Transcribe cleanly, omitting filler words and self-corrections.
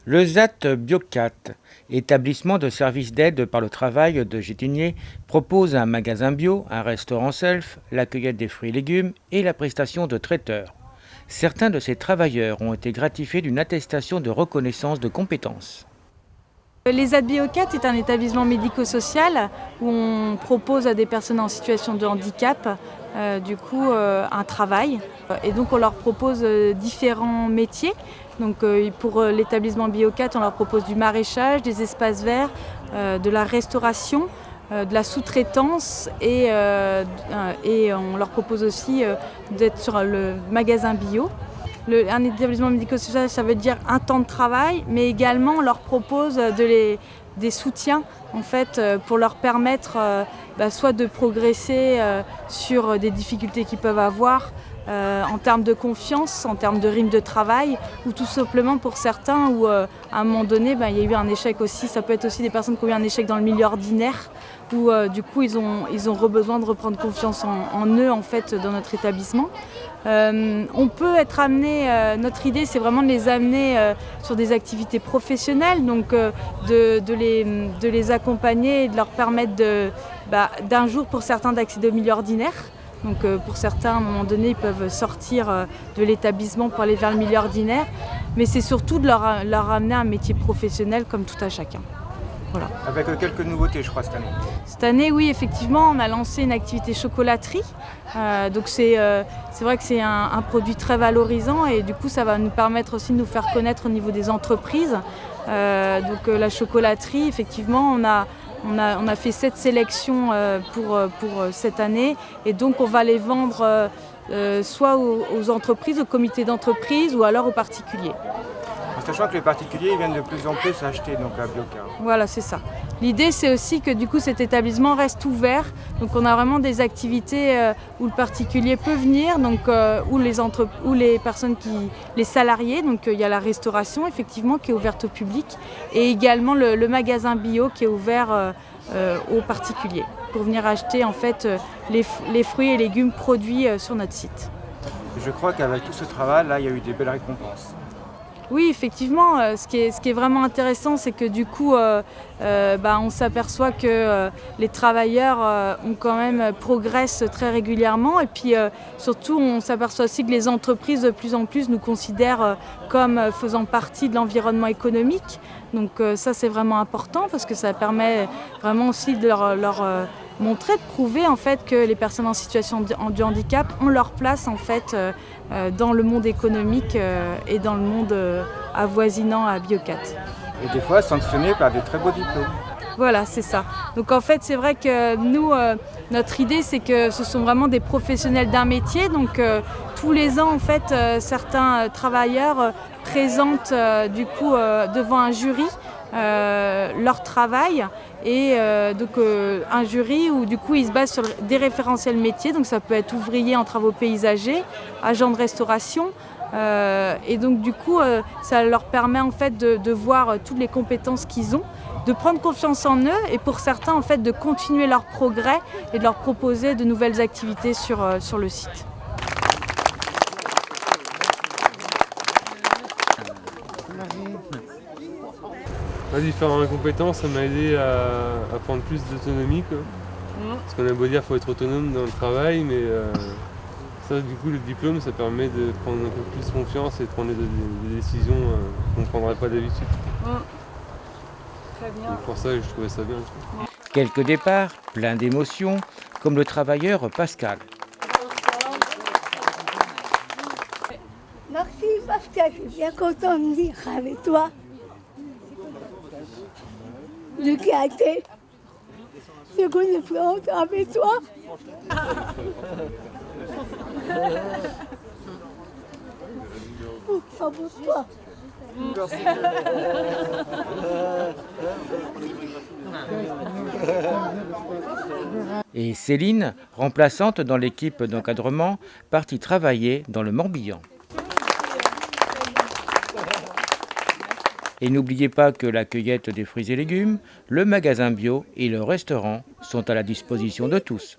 Le ZAT Biocat, établissement de services d'aide par le travail de Gétigné, propose un magasin bio, un restaurant self, la cueillette des fruits et légumes et la prestation de traiteur. Certains de ces travailleurs ont été gratifiés d'une attestation de reconnaissance de compétences. Les ZAT Biocat est un établissement médico-social où on propose à des personnes en situation de handicap un travail. Et donc on leur propose différents métiers. Donc, pour l'établissement Biocat, on leur propose du maraîchage, des espaces verts, de la restauration, de la sous-traitance et on leur propose aussi d'être sur le magasin bio. Un établissement médico-social, ça veut dire un temps de travail, mais également on leur propose des soutiens en fait, pour leur permettre soit de progresser sur des difficultés qu'ils peuvent avoir, en termes de confiance, en termes de rythme de travail, ou tout simplement pour certains où à un moment donné il y a eu un échec aussi. Ça peut être aussi des personnes qui ont eu un échec dans le milieu ordinaire où du coup ils ont besoin de reprendre confiance en eux en fait dans notre établissement. On peut être amené, notre idée c'est vraiment de les amener sur des activités professionnelles, donc de les accompagner et de leur permettre d'un jour pour certains d'accéder au milieu ordinaire. Donc pour certains, à un moment donné, ils peuvent sortir de l'établissement pour aller vers le milieu ordinaire. Mais c'est surtout de leur amener un métier professionnel comme tout à chacun. Voilà. Avec quelques nouveautés, je crois, cette année. Cette année, oui, effectivement, on a lancé une activité chocolaterie. Donc c'est vrai que c'est un produit très valorisant et du coup, ça va nous permettre aussi de nous faire connaître au niveau des entreprises. La chocolaterie, effectivement, on a fait 7 sélections pour cette année et donc on va les vendre soit aux entreprises, aux comités d'entreprise ou alors aux particuliers. En sachant que les particuliers ils viennent de plus en plus acheter donc, à Biocat. Voilà, c'est ça. L'idée c'est aussi que du coup cet établissement reste ouvert. Donc on a vraiment des activités où le particulier peut venir, donc où les personnes les salariés, donc il y a la restauration effectivement qui est ouverte au public et également le magasin bio qui est ouvert aux particuliers pour venir acheter en fait les fruits et légumes produits sur notre site. Je crois qu'avec tout ce travail là, il y a eu des belles récompenses. Oui, effectivement, ce qui est vraiment intéressant, c'est que du coup, on s'aperçoit que les travailleurs progressent très régulièrement et puis surtout, on s'aperçoit aussi que les entreprises de plus en plus nous considèrent comme faisant partie de l'environnement économique. Donc ça, c'est vraiment important parce que ça permet vraiment aussi de leur montrer, de prouver en fait que les personnes en situation de handicap ont leur place en fait dans le monde économique et dans le monde avoisinant à Biocat. Et des fois sanctionnés par des très beaux diplômes. Voilà, c'est ça. Donc en fait, c'est vrai que nous, notre idée, c'est que ce sont vraiment des professionnels d'un métier. Donc tous les ans, en fait, certains travailleurs présentent devant un jury leur travail et un jury où du coup ils se basent sur des référentiels métiers, donc ça peut être ouvrier en travaux paysagers, agent de restauration et donc du coup ça leur permet en fait de voir toutes les compétences qu'ils ont, de prendre confiance en eux et pour certains en fait de continuer leur progrès et de leur proposer de nouvelles activités sur le site. Les différentes compétences, ça m'a aidé à prendre plus d'autonomie. Parce qu'on a beau dire qu'il faut être autonome dans le travail, mais ça, du coup, le diplôme, ça permet de prendre un peu plus confiance et de prendre des décisions qu'on ne prendrait pas d'habitude. Très bien. Donc pour ça, je trouvais ça bien. Quelques départs, pleins d'émotions, comme le travailleur Pascal. Merci Pascal, je suis bien content de venir avec toi. De gâter. Ce qu'on est présente avec toi. Pour toi. Et Céline, remplaçante dans l'équipe d'encadrement, partie travailler dans le Morbihan. Et n'oubliez pas que la cueillette des fruits et légumes, le magasin bio et le restaurant sont à la disposition de tous.